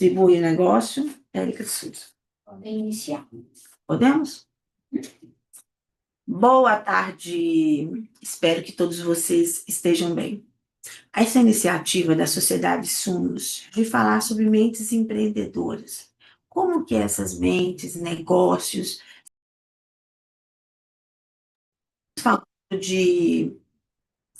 Distribui o negócio, Érica Souza. Podem iniciar. Podemos? Boa tarde, espero que todos vocês estejam bem. Essa iniciativa da Sociedade Sumos de falar sobre mentes empreendedoras. Como que essas mentes, negócios, falando de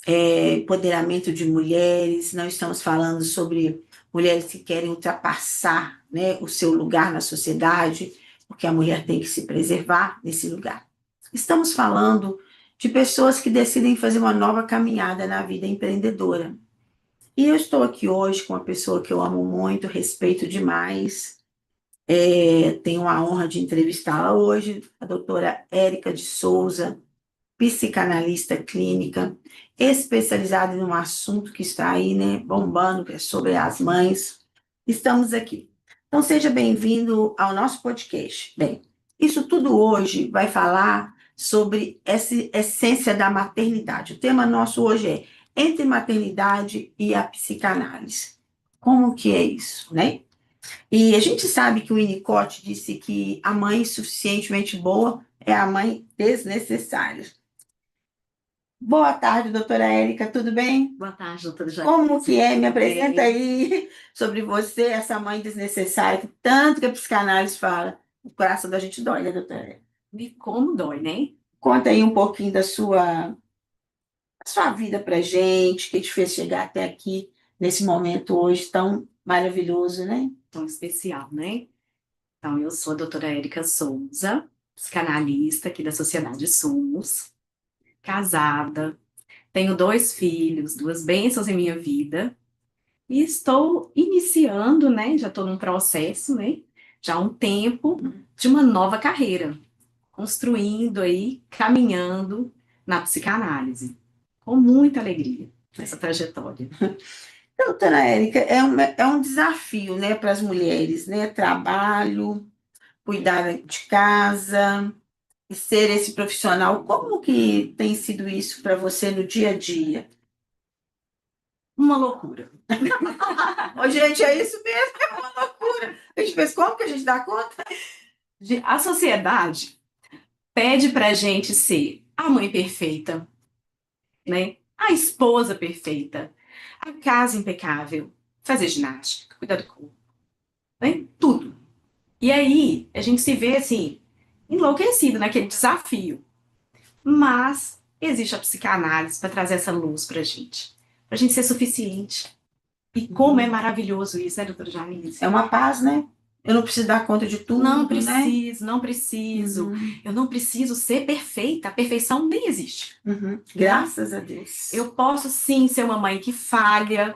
empoderamento de mulheres, não estamos falando sobre mulheres que querem ultrapassar, né, o seu lugar na sociedade, porque a mulher tem que se preservar nesse lugar. Estamos falando de pessoas que decidem fazer uma nova caminhada na vida empreendedora. E eu estou aqui hoje com uma pessoa que eu amo muito, respeito demais, tenho a honra de entrevistá-la hoje, a doutora Érica de Souza, psicanalista clínica, especializada em um assunto que está aí, né, bombando, que é sobre as mães. Estamos aqui. Então, seja bem-vindo ao nosso podcast. Bem, isso tudo hoje vai falar sobre essa essência da maternidade. O tema nosso hoje é entre maternidade e a psicanálise. Como que é isso, né? E a gente sabe que o Winnicott disse que a mãe suficientemente boa é a mãe desnecessária. Boa tarde, doutora Érica, tudo bem? Boa tarde, doutora Jair. Como que é? Me apresenta aí sobre você, essa mãe desnecessária, que tanto que a psicanálise fala. O coração da gente dói, né, doutora Érica? E como dói, né? Conta aí um pouquinho da sua vida pra gente, que te fez chegar até aqui, nesse momento hoje tão maravilhoso, né? Tão especial, né? Então, eu sou a doutora Érica Souza, psicanalista aqui da Sociedade Sumos, casada, tenho 2 filhos, 2 bênçãos em minha vida, e estou iniciando, né? Já estou num processo, né? Já há um tempo de uma nova carreira, construindo aí, caminhando na psicanálise, com muita alegria nessa trajetória. Doutora Érica, é um desafio, né, para as mulheres, né? Trabalho, cuidar de casa e ser esse profissional. Como que tem sido isso para você no dia a dia? Uma loucura. Ô, gente, é isso mesmo, é uma loucura. A gente fez como que a gente dá conta? A sociedade pede pra gente ser a mãe perfeita, né? A esposa perfeita, a casa impecável, fazer ginástica, cuidar do corpo, né? Tudo. E aí a gente se vê assim, enlouquecido naquele desafio. Mas existe a psicanálise para trazer essa luz pra gente ser suficiente. E como é maravilhoso isso, né, doutora Janice? É uma paz, né? Eu não preciso dar conta de tudo, Não né? preciso, não preciso. Eu não preciso ser perfeita. A perfeição nem existe. Graças a Deus. Eu posso sim ser uma mãe que falha,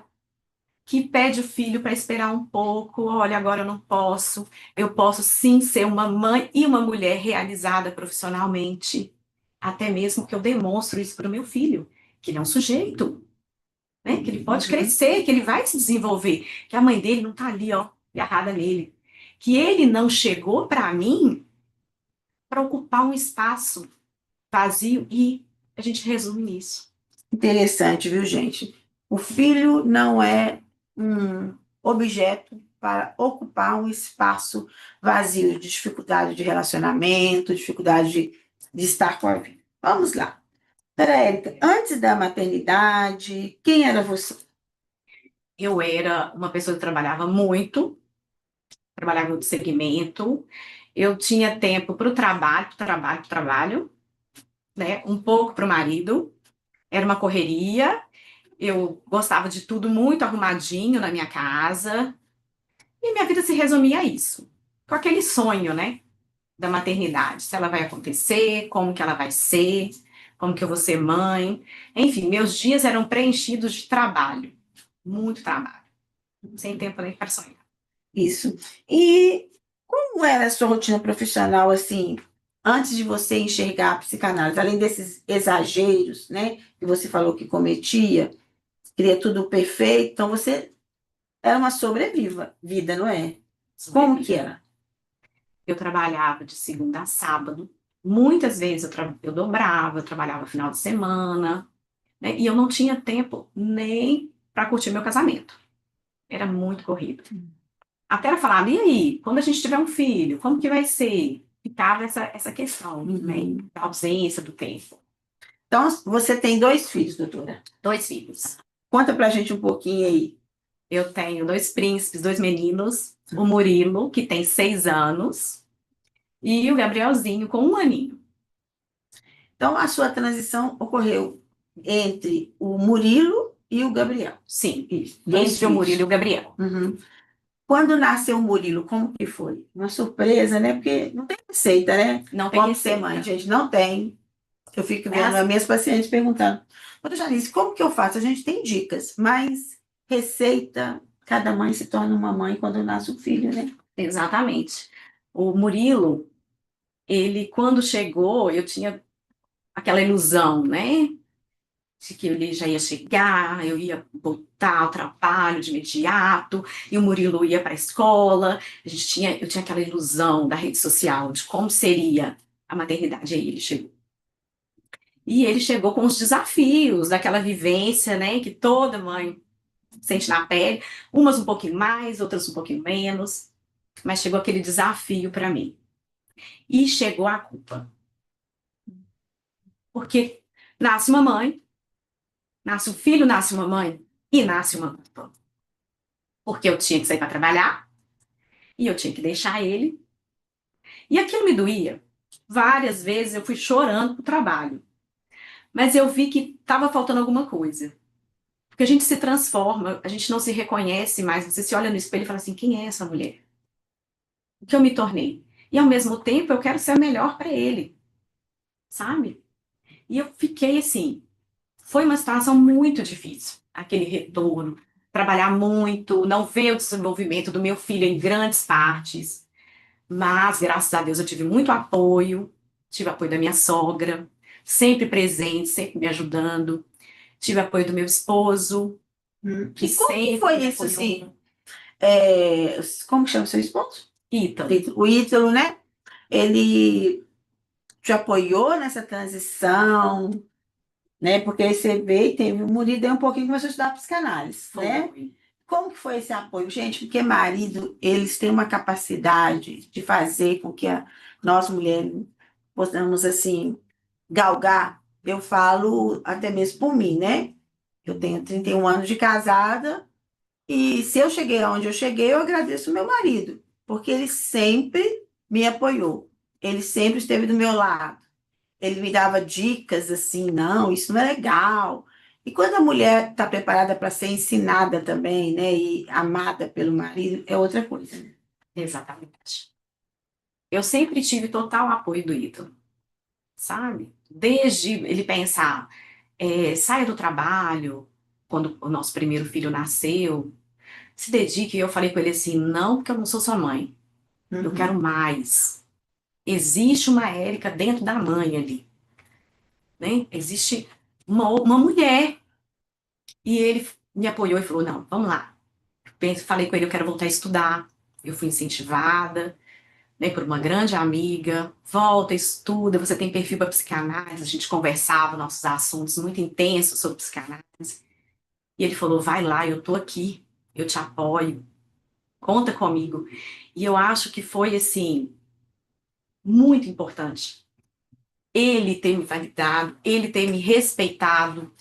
que pede o filho para esperar um pouco. Olha, agora eu não posso. Eu posso sim ser uma mãe e uma mulher realizada profissionalmente. Até mesmo que eu demonstro isso para o meu filho, que ele é um sujeito, né? Que ele pode crescer, que ele vai se desenvolver, que a mãe dele não está ali, ó, agarrada nele. Que ele não chegou para mim para ocupar um espaço vazio e a gente resume nisso. Interessante, viu, gente? O filho não é um objeto para ocupar um espaço vazio de dificuldade de relacionamento, dificuldade de estar com a vida. Vamos lá. Doutora Érica, antes da maternidade, quem era você? Eu era uma pessoa que trabalhava muito, trabalhava em outro segmento, eu tinha tempo para o trabalho, né? Um pouco para o marido, era uma correria, eu gostava de tudo muito arrumadinho na minha casa, e minha vida se resumia a isso, com aquele sonho, né? Da maternidade, se ela vai acontecer, como que ela vai ser, como que eu vou ser mãe, enfim, meus dias eram preenchidos de trabalho, muito trabalho, sem tempo nem para sonhar. Isso. E como era a sua rotina profissional, assim, antes de você enxergar a psicanálise? Além desses exageros, né, que você falou que cometia, queria tudo perfeito, então você era uma vida, não é? Como que era? Eu trabalhava de segunda a sábado, muitas vezes eu dobrava, eu trabalhava final de semana, né? E eu não tinha tempo nem para curtir meu casamento. Era muito corrido. até ela falava, e aí, quando a gente tiver um filho, como que vai ser? Ficava essa questão, né, da ausência do tempo. Então, você tem dois filhos, doutora. 2 filhos. Conta pra gente um pouquinho aí. Eu tenho 2 príncipes, 2 meninos, o Murilo, que tem 6 anos, e o Gabrielzinho, com 1 aninho. Então, a sua transição ocorreu entre o Murilo e o Gabriel. Sim, Dois entre o Murilo e filhos. o Gabriel. Uhum. Quando nasceu o Murilo, como que foi? Uma surpresa, né? Porque não tem receita, né? Não tem Como ser mãe, receita. gente, não tem. Eu fico É vendo as assim, minhas pacientes perguntando, doutora Janice, como que eu faço? A gente tem dicas, mas receita, cada mãe se torna uma mãe quando nasce o filho, né? exatamente. O Murilo, ele, quando chegou, eu tinha aquela ilusão, né? De que ele já ia chegar, eu ia voltar ao trabalho de imediato, e o Murilo ia para a escola. Eu tinha aquela ilusão da rede social de como seria a maternidade. Aí ele chegou. E ele chegou com os desafios daquela vivência, né, que toda mãe sente na pele, umas um pouquinho mais, outras um pouquinho menos, mas chegou aquele desafio para mim. E chegou a culpa. Porque nasce uma mãe, nasce um filho, nasce uma mãe e nasce uma culpa. Porque eu tinha que sair para trabalhar e eu tinha que deixar ele. E aquilo me doía. Várias vezes eu fui chorando pro trabalho. Mas eu vi que estava faltando alguma coisa. Porque a gente se transforma, a gente não se reconhece mais. Você se olha no espelho e fala assim: quem é essa mulher? O que eu me tornei? E ao mesmo tempo eu quero ser a melhor para ele, sabe? E eu fiquei assim. Foi uma situação muito difícil, aquele retorno. Trabalhar muito, não ver o desenvolvimento do meu filho em grandes partes. Mas, graças a Deus, eu tive apoio da minha sogra, sempre presente, sempre me ajudando, tive apoio do meu esposo, que E como que sempre foi me isso, apoiou. assim? Como chama seu esposo? Ítalo, O Ítalo, né? Ele te apoiou nessa transição, né? Porque aí você veio e teve o Murilo aí um pouquinho que começou a estudar psicanálise, né? foi. Como que foi esse apoio? Gente, porque marido, eles têm uma capacidade de fazer com que nós mulheres possamos, assim, galgar. Eu falo até mesmo por mim, né? Eu tenho 31 anos de casada e se eu cheguei aonde eu cheguei, eu agradeço o meu marido, porque ele sempre me apoiou. Ele sempre esteve do meu lado. Ele me dava dicas assim, não, isso não é legal. E quando a mulher está preparada para ser ensinada também, né, e amada pelo marido, é outra coisa, né? Exatamente. Eu sempre tive total apoio do Ítalo, sabe? Desde ele pensar, saia do trabalho, quando o nosso primeiro filho nasceu, se dedique. E eu falei com ele assim: não, porque eu não sou sua mãe, eu Uhum. quero mais. Existe uma Érica dentro da mãe ali, né? Existe uma mulher. E ele me apoiou e falou: não, vamos lá. Falei com ele: eu quero voltar a estudar. Eu fui incentivada, né, por uma grande amiga. Volta, estuda, você tem perfil para psicanálise. A gente conversava nossos assuntos muito intensos sobre psicanálise. E ele falou: vai lá, eu tô aqui, eu te apoio, conta comigo. E eu acho que foi, assim, muito importante ele ter me validado, ele ter me respeitado.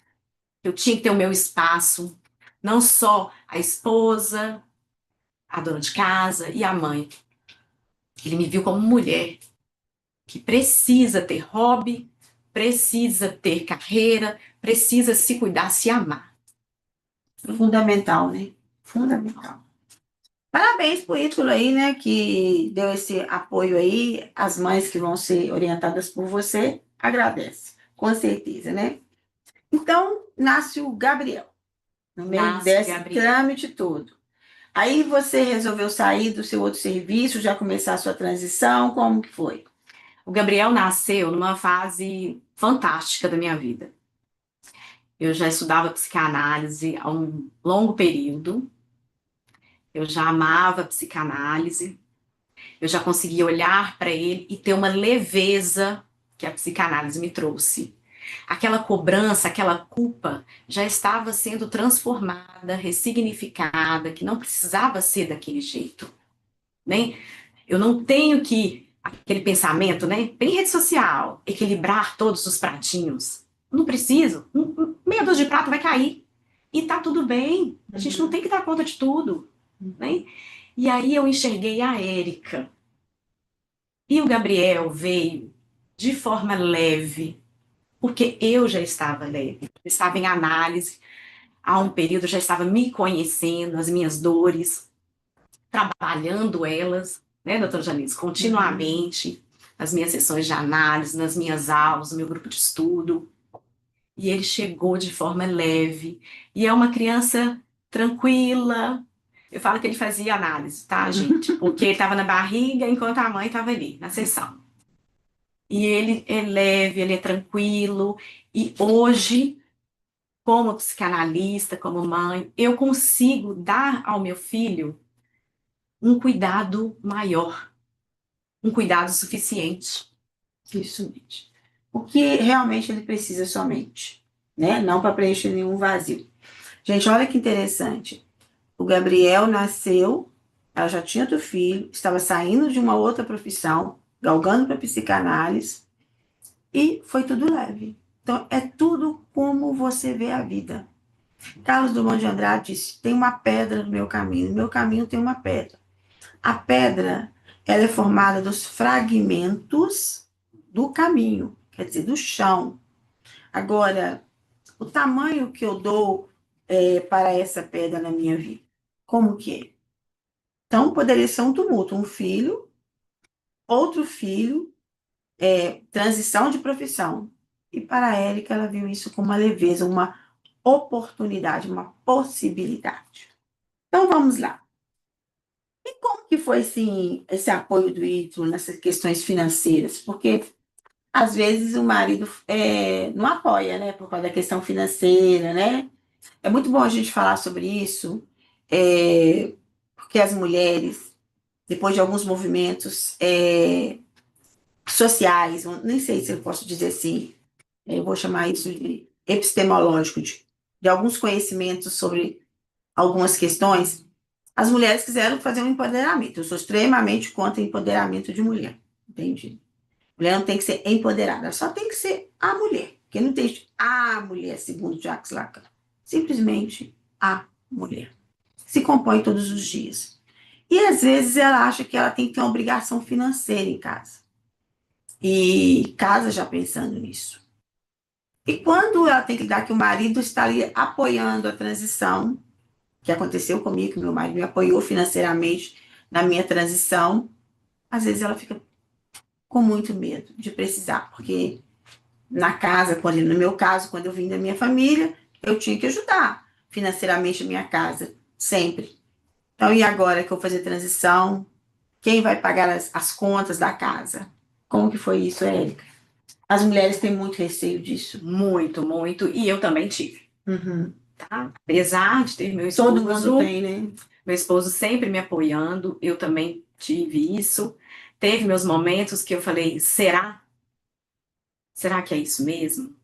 Eu tinha que ter o meu espaço, não só a esposa, a dona de casa e a mãe. Ele me viu como mulher que precisa ter hobby, precisa ter carreira, precisa se cuidar, se amar. Fundamental, né? Fundamental. Parabéns pro Ítalo aí, né, que deu esse apoio aí. As mães que vão ser orientadas por você, agradece, com certeza, né? Então, nasce o Gabriel, no meio Nasce o desse Gabriel. trâmite todo. Aí você resolveu sair do seu outro serviço, já começar a sua transição, como que foi? O Gabriel nasceu numa fase fantástica da minha vida. Eu já estudava psicanálise há um longo período, eu já amava psicanálise, eu já conseguia olhar para ele e ter uma leveza que a psicanálise me trouxe. Aquela cobrança, aquela culpa já estava sendo transformada, ressignificada, que não precisava ser daquele jeito. né? Eu não tenho que, aquele pensamento, né? Bem rede social, equilibrar todos os pratinhos. Não preciso. Meia dúzia de prato vai cair. E tá tudo bem. A gente não tem que dar conta de tudo, né? E aí eu enxerguei a Érica. E o Gabriel veio de forma leve, porque eu já estava leve. Estava em análise. Há um período eu já estava me conhecendo, as minhas dores, trabalhando elas, né, doutora Janice, continuamente, nas minhas sessões de análise, nas minhas aulas, no meu grupo de estudo. E ele chegou de forma leve. E é uma criança tranquila. Eu falo que ele fazia análise, tá, gente? Porque ele estava na barriga enquanto a mãe estava ali, na sessão. E ele é leve, ele é tranquilo. E hoje, como psicanalista, como mãe, eu consigo dar ao meu filho um cuidado maior, um cuidado suficiente. Isso mesmo. O que realmente ele precisa somente, né? Não para preencher nenhum vazio. Gente, olha que interessante. O Gabriel nasceu, ela já tinha outro filho, estava saindo de uma outra profissão, galgando para psicanálise, e foi tudo leve. Então, é tudo como você vê a vida. Carlos Drummond de Andrade disse: tem uma pedra no meu caminho, no meu caminho tem uma pedra. A pedra, ela é formada dos fragmentos do caminho, quer dizer, do chão. Agora, o tamanho que eu dou para essa pedra na minha vida, como que é? Então, poderia ser um tumulto, um filho, outro filho, transição de profissão. E para a Érica, ela viu isso como uma leveza, uma oportunidade, uma possibilidade. Então, vamos lá. E como que foi, assim, esse apoio do Ítalo nessas questões financeiras? Porque, às vezes, o marido não apoia, né, por causa da questão financeira, né? É muito bom a gente falar sobre isso, porque as mulheres, depois de alguns movimentos sociais, nem sei se eu posso dizer assim, eu vou chamar isso de epistemológico, de alguns conhecimentos sobre algumas questões, as mulheres quiseram fazer um empoderamento. Eu sou extremamente contra o empoderamento de mulher, entende? Mulher não tem que ser empoderada, ela só tem que ser a mulher, porque não tem a mulher, segundo Jacques Lacan. Simplesmente a mulher. Se compõe todos os dias. E às vezes ela acha que ela tem que ter uma obrigação financeira em casa. E casa já pensando nisso. E quando ela tem que dar que o marido está ali apoiando a transição, que aconteceu comigo, que meu marido me apoiou financeiramente na minha transição, às vezes ela fica com muito medo de precisar, porque na casa, no meu caso, quando eu vim da minha família, eu tinha que ajudar financeiramente a minha casa, sempre. Então, e agora que eu vou fazer transição, quem vai pagar as contas da casa? Como que foi isso, Érica? As mulheres têm muito receio disso. Muito, muito. E eu também tive, Uhum. tá? Apesar de ter meu Todo mundo esposo, tem, né? meu esposo sempre me apoiando, eu também tive isso. Teve meus momentos que eu falei, será? Será que é isso mesmo?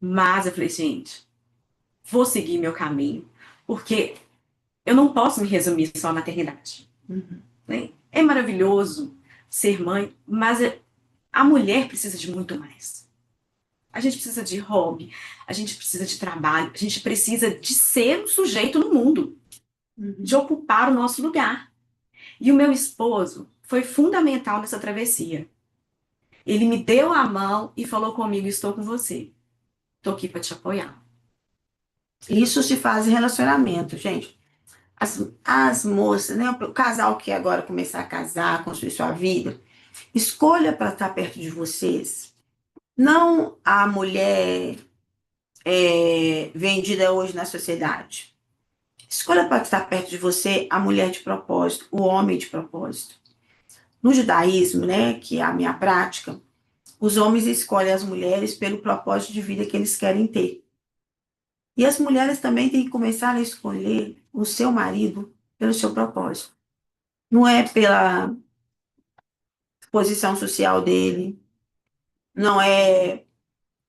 Mas eu falei, gente, vou seguir meu caminho, porque eu não posso me resumir só à maternidade. Uhum. Né? É maravilhoso ser mãe, mas a mulher precisa de muito mais. A gente precisa de hobby, a gente precisa de trabalho, a gente precisa de ser um sujeito no mundo, de Uhum. ocupar o nosso lugar. E o meu esposo foi fundamental nessa travessia. Ele me deu a mão e falou comigo: estou com você, estou aqui para te apoiar. Isso se faz em relacionamento, gente. As moças, né? O casal que agora começar a casar, construir sua vida, escolha para estar perto de vocês. Não a mulher vendida hoje na sociedade. Escolha para estar perto de você a mulher de propósito, o homem de propósito. No judaísmo, né, que é a minha prática, os homens escolhem as mulheres pelo propósito de vida que eles querem ter. E as mulheres também têm que começar a escolher o seu marido pelo seu propósito. Não é pela posição social dele, não é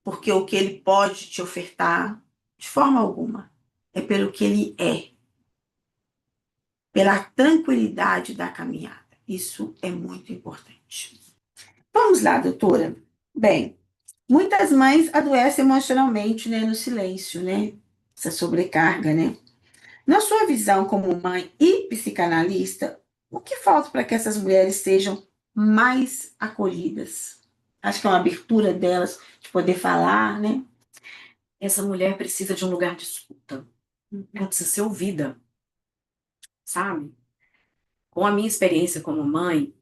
porque o que ele pode te ofertar, de forma alguma. É pelo que ele é. pela tranquilidade da caminhada. Isso é muito importante. Vamos lá, doutora. Bem, muitas mães adoecem emocionalmente, né, no silêncio, né? Essa sobrecarga, né? Na sua visão como mãe e psicanalista, o que falta para que essas mulheres sejam mais acolhidas? Acho que é uma abertura delas de poder falar, né? Essa mulher precisa de um lugar de escuta. Ela precisa ser ouvida, sabe? Com a minha experiência como mãe,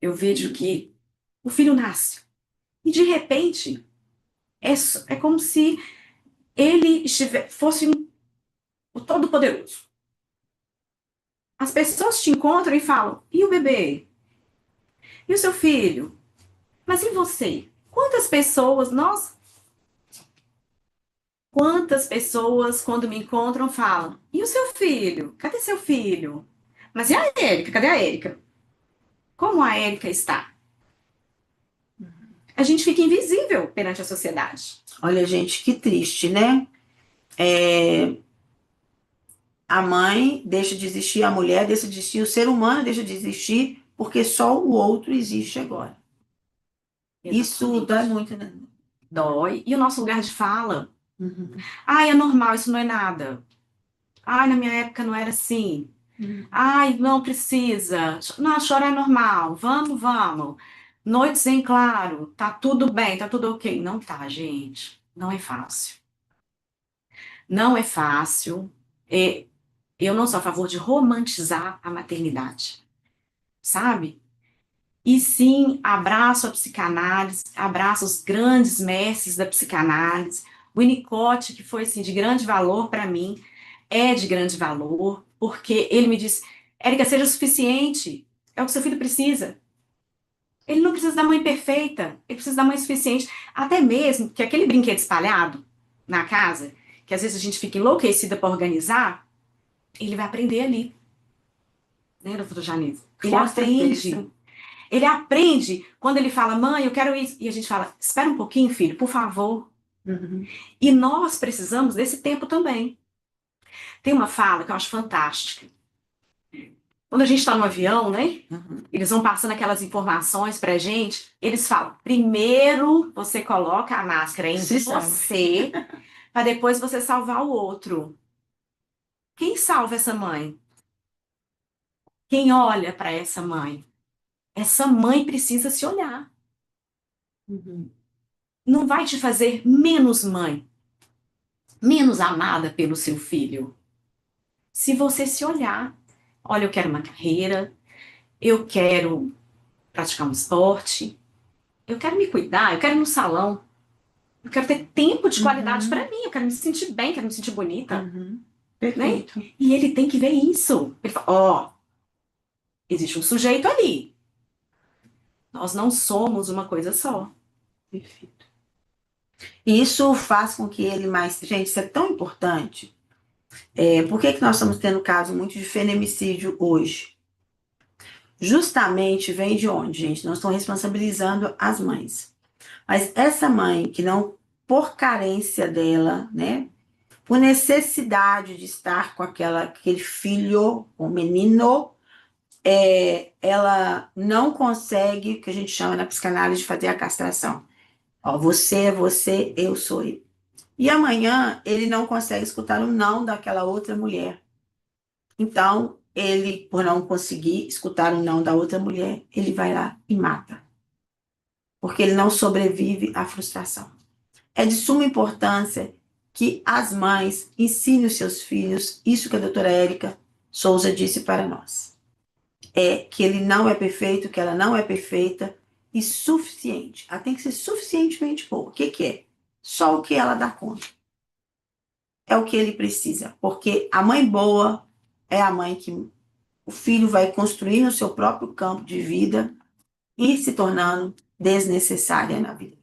eu vejo que o filho nasce e, de repente, é como se ele fosse o Todo-Poderoso. As pessoas te encontram e falam: e o bebê? E o seu filho? Mas e você? Quantas pessoas, quando me encontram, falam: e o seu filho? Cadê seu filho? Mas e a Érica? Cadê a Érica? Como a Érica está? A gente fica invisível perante a sociedade. Olha, gente, que triste, né? A mãe deixa de existir, a mulher deixa de existir, o ser humano deixa de existir, porque só o outro existe agora. Isso Exatamente. dói muito, né? Dói. E o nosso lugar de fala? Uhum. Ai, é normal, isso não é nada. Ai, na minha época não era assim. Ai, não precisa. Não, chorar é normal. Vamos, vamos. Noites em claro. Tá tudo bem, tá tudo ok. Não tá, gente. Não é fácil. Não é fácil. E eu não sou a favor de romantizar a maternidade, sabe? E sim, abraço a psicanálise, abraço os grandes mestres da psicanálise. O Winnicott, que foi assim, de grande valor para mim, é de grande valor, porque ele me disse: Érica, seja o suficiente, é o que seu filho precisa. Ele não precisa da mãe perfeita, ele precisa da mãe suficiente. Até mesmo que aquele brinquedo espalhado na casa, que às vezes a gente fica enlouquecida para organizar, ele vai aprender ali, né, doutora Janine? Ele Com aprende. certeza. Ele aprende quando ele fala: mãe, eu quero isso. E a gente fala: espera um pouquinho, filho, por favor. Uhum. E nós precisamos desse tempo também. Tem uma fala que eu acho fantástica. Quando a gente está no avião, né? Uhum. Eles vão passando aquelas informações pra gente. Eles falam: primeiro você coloca a máscara em Se sabe. você, para depois você salvar o outro. Quem salva essa mãe? Quem olha para essa mãe? Essa mãe precisa se olhar. Uhum. Não vai te fazer menos mãe, menos amada pelo seu filho. Se você se olhar, olha, eu quero uma carreira, eu quero praticar um esporte, eu quero me cuidar, eu quero ir no salão, eu quero ter tempo de qualidade para mim, eu quero me sentir bem, quero me sentir bonita, Uhum. né? Perfeito. E ele tem que ver isso. Ele fala: ó, existe um sujeito ali. Nós não somos uma coisa só. Perfeito. E isso faz com que ele mais. Gente, isso é tão importante. Por que nós estamos tendo caso muito de feminicídio hoje? Justamente vem de onde, gente? Nós estamos responsabilizando as mães. Mas essa mãe que não, por carência dela, né? Por necessidade de estar com aquele filho, o menino, ela não consegue, o que a gente chama na psicanálise de fazer a castração. Ó, você é você, eu sou eu. E amanhã ele não consegue escutar o não daquela outra mulher. Então, ele, por não conseguir escutar o não da outra mulher, ele vai lá e mata. Porque ele não sobrevive à frustração. É de suma importância que as mães ensinem os seus filhos isso que a doutora Érica Souza disse para nós. É que ele não é perfeito, que ela não é perfeita e suficiente. Ela tem que ser suficientemente boa. O que, que é? Só o que ela dá conta. É o que ele precisa. Porque a mãe boa é a mãe que o filho vai construir no seu próprio campo de vida e se tornando desnecessária na vida.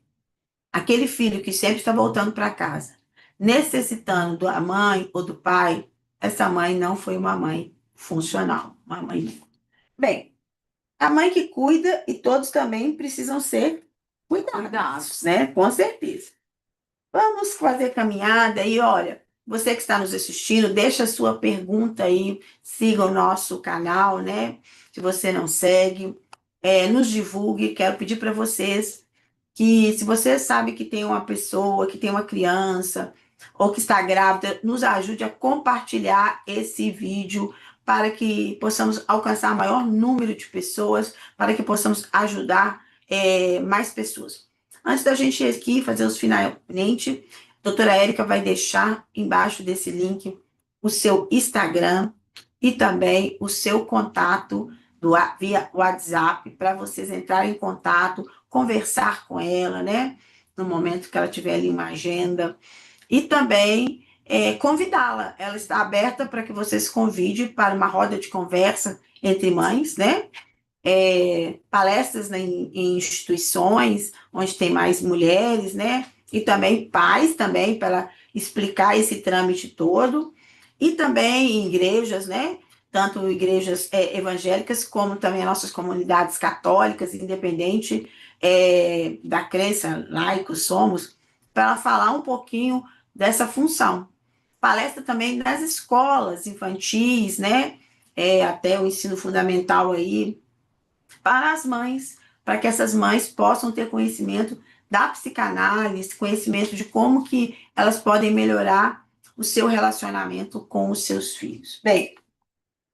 Aquele filho que sempre está voltando para casa, necessitando da mãe ou do pai, essa mãe não foi uma mãe funcional, uma mãe. Bem, a mãe que cuida e todos também precisam ser cuidados, né? Com certeza. Vamos fazer caminhada e olha, você que está nos assistindo, deixa a sua pergunta aí, siga o nosso canal, né? Se você não segue, nos divulgue. Quero pedir para vocês que, se você sabe que tem uma pessoa, que tem uma criança, ou que está grávida, nos ajude a compartilhar esse vídeo para que possamos alcançar o maior número de pessoas, para que possamos ajudar mais pessoas. Antes da gente ir aqui fazer os finalmente, a doutora Érica vai deixar embaixo desse link o seu Instagram e também o seu contato via WhatsApp para vocês entrarem em contato, conversar com ela, né? No momento que ela tiver ali uma agenda. E também convidá-la. Ela está aberta para que vocês convidem para uma roda de conversa entre mães, né? Palestras em instituições onde tem mais mulheres, né? E também pais também para explicar esse trâmite todo. E também em igrejas, né? Tanto igrejas evangélicas como também nossas comunidades católicas, independente da crença, laicos somos, para falar um pouquinho dessa função. Palestra também nas escolas infantis, né? Até o ensino fundamental aí, para as mães, para que essas mães possam ter conhecimento da psicanálise, conhecimento de como que elas podem melhorar o seu relacionamento com os seus filhos. Bem,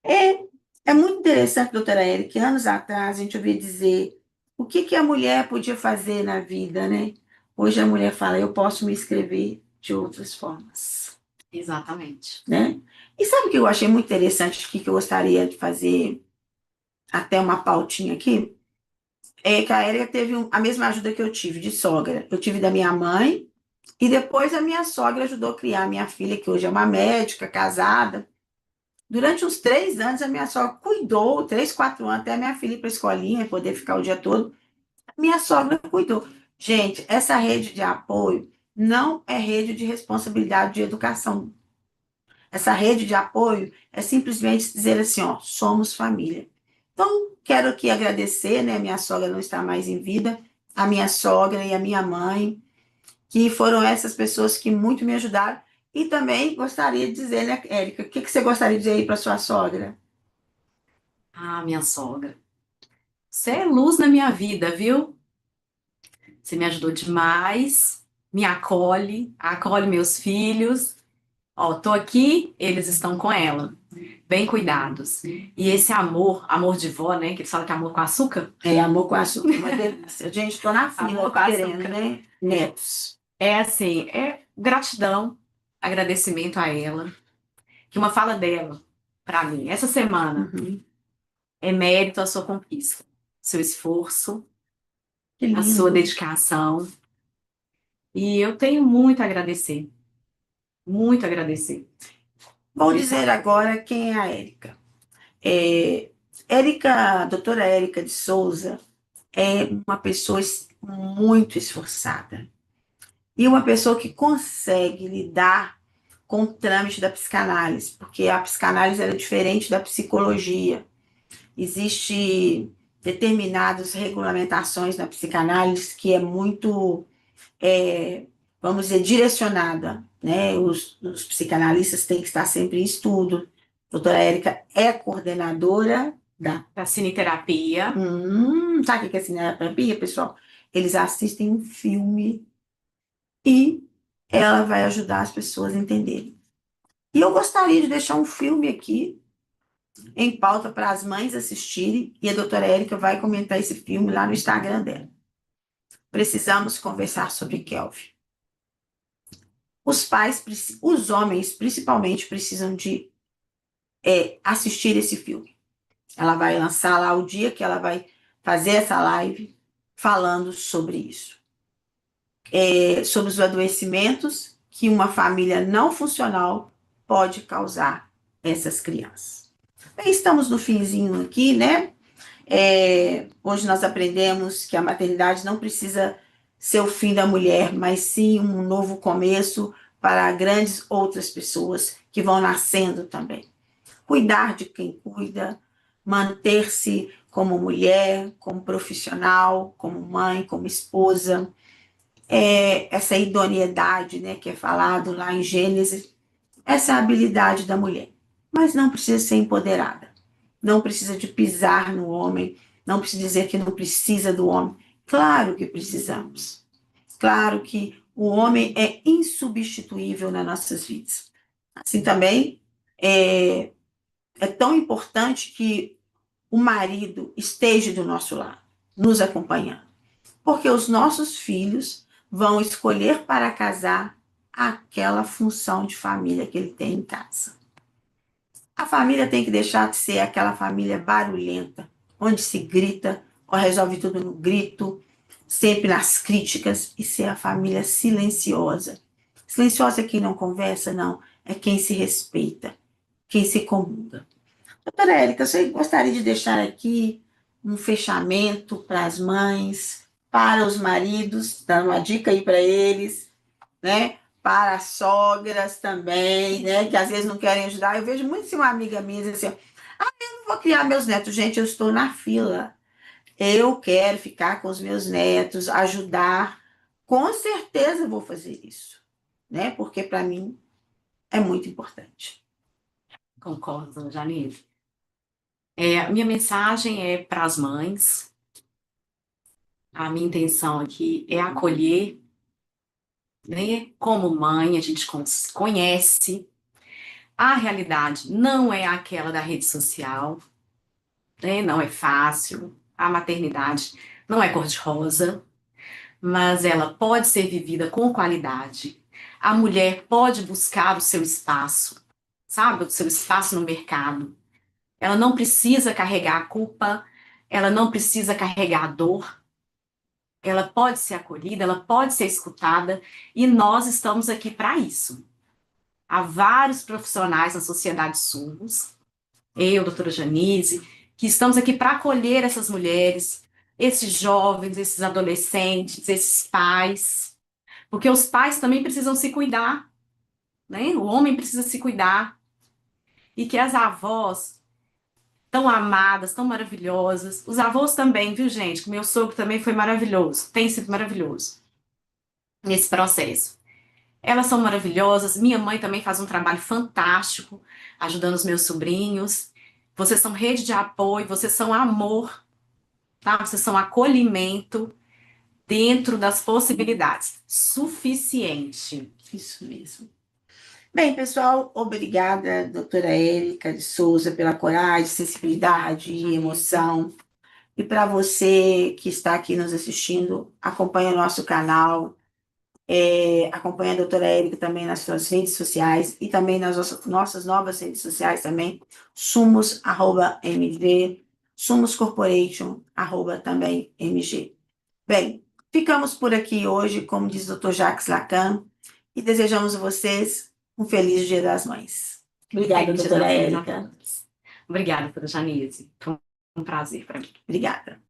é muito interessante, doutora Érica, que anos atrás a gente ouvia dizer o que a mulher podia fazer na vida, né? Hoje a mulher fala, eu posso me inscrever de outras formas. Exatamente. Né? E sabe o que eu achei muito interessante aqui, que eu gostaria de fazer até uma pautinha aqui? Que a Érica teve a mesma ajuda que eu tive de sogra. Eu tive da minha mãe, e depois a minha sogra ajudou a criar a minha filha, que hoje é uma médica, casada. Durante uns 3 anos, a minha sogra cuidou, 3, 4 anos, até a minha filha ir para a escolinha, poder ficar o dia todo. A minha sogra cuidou. Gente, essa rede de apoio não é rede de responsabilidade de educação. Essa rede de apoio é simplesmente dizer assim, ó, somos família. Então, quero aqui agradecer, né? Minha sogra não está mais em vida, a minha sogra e a minha mãe, que foram essas pessoas que muito me ajudaram. E também gostaria de dizer, né, Érica, o que você gostaria de dizer aí para sua sogra? Ah, minha sogra. Você é luz na minha vida, viu? Você me ajudou demais, me acolhe meus filhos. Ó, tô aqui, eles estão com ela, bem cuidados. E esse amor de vó, né? Que eles falam que é amor com açúcar. Amor com açúcar, uma delícia. Gente, estou na fila Amor com querendo, açúcar. né? Netos. É assim, é gratidão, agradecimento a ela. Que uma fala dela, para mim, essa semana, Uhum. é mérito à sua conquista, seu esforço, Que a sua lindo. dedicação. E eu tenho muito a agradecer. Muito a agradecer. Vou dizer agora quem é a Érica. A doutora Érica de Souza é uma pessoa muito esforçada e uma pessoa que consegue lidar com o trâmite da psicanálise, porque a psicanálise é diferente da psicologia. Existe determinadas regulamentações na psicanálise que é muito, vamos dizer, direcionada, né? Os psicanalistas têm que estar sempre em estudo. A doutora Érica é coordenadora Da cineterapia. Sabe o que é cineterapia, pessoal? Eles assistem um filme e ela vai ajudar as pessoas a entenderem. E eu gostaria de deixar um filme aqui em pauta para as mães assistirem, e a doutora Érica vai comentar esse filme lá no Instagram dela. Precisamos conversar sobre Kelvin. Os homens principalmente precisam de assistir esse filme. Ela vai lançar lá o dia que ela vai fazer essa live falando sobre isso. Sobre os adoecimentos que uma família não funcional pode causar essas crianças. Bem, estamos no finzinho aqui, né? Hoje nós aprendemos que a maternidade não precisa ser o fim da mulher, mas sim um novo começo para grandes outras pessoas que vão nascendo também. Cuidar de quem cuida, manter-se como mulher, como profissional, como mãe, como esposa, essa idoneidade, né, que é falado lá em Gênesis, essa é a habilidade da mulher, mas não precisa ser empoderada. Não precisa de pisar no homem, não precisa dizer que não precisa do homem. Claro que precisamos. Claro que o homem é insubstituível nas nossas vidas. Assim também é tão importante que o marido esteja do nosso lado, nos acompanhando. Porque os nossos filhos vão escolher para casar aquela função de família que ele tem em casa. A família tem que deixar de ser aquela família barulhenta, onde se grita, ou resolve tudo no grito, sempre nas críticas, e ser a família silenciosa. Silenciosa é quem não conversa, não, é quem se respeita, quem se comunga. Doutora Érica, você gostaria de deixar aqui um fechamento para as mães, para os maridos, dar uma dica aí para eles, né? Para as sogras também, né? Que às vezes não querem ajudar. Eu vejo muito se uma amiga minha diz assim: ah, eu não vou criar meus netos. Gente, eu estou na fila. Eu quero ficar com os meus netos, ajudar. Com certeza vou fazer isso, né? Porque para mim é muito importante. Concordo, Janine. Minha mensagem é para as mães. A minha intenção aqui é acolher, né? Como mãe, a gente conhece. A realidade não é aquela da rede social, né? Não é fácil. A maternidade não é cor-de-rosa, mas ela pode ser vivida com qualidade. A mulher pode buscar o seu espaço, sabe? O seu espaço no mercado. Ela não precisa carregar a culpa, ela não precisa carregar a dor. Ela pode ser acolhida, ela pode ser escutada, e nós estamos aqui para isso. Há vários profissionais na sociedade SUS, eu, doutora Janise, que estamos aqui para acolher essas mulheres, esses jovens, esses adolescentes, esses pais, porque os pais também precisam se cuidar, né? O homem precisa se cuidar, e que as avós, tão amadas, tão maravilhosas, os avós também, viu, gente? Que meu sogro também foi maravilhoso, tem sido maravilhoso nesse processo. Elas são maravilhosas. Minha mãe também faz um trabalho fantástico, ajudando os meus sobrinhos. Vocês são rede de apoio, vocês são amor, tá? Vocês são acolhimento dentro das possibilidades. Suficiente. Isso mesmo. Bem, pessoal, obrigada, doutora Érica de Souza, pela coragem, sensibilidade e emoção. E para você que está aqui nos assistindo, acompanhe o nosso canal, acompanhe a doutora Érica também nas suas redes sociais e também nas nossas novas redes sociais também, sumos@mg, Sumos Corporation, também MG. Bem, ficamos por aqui hoje, como diz o doutor Jacques Lacan, e desejamos a vocês um feliz Dia das Mães. Obrigada, doutora Érica. Obrigada, doutora Janise. Foi um prazer para mim. Obrigada.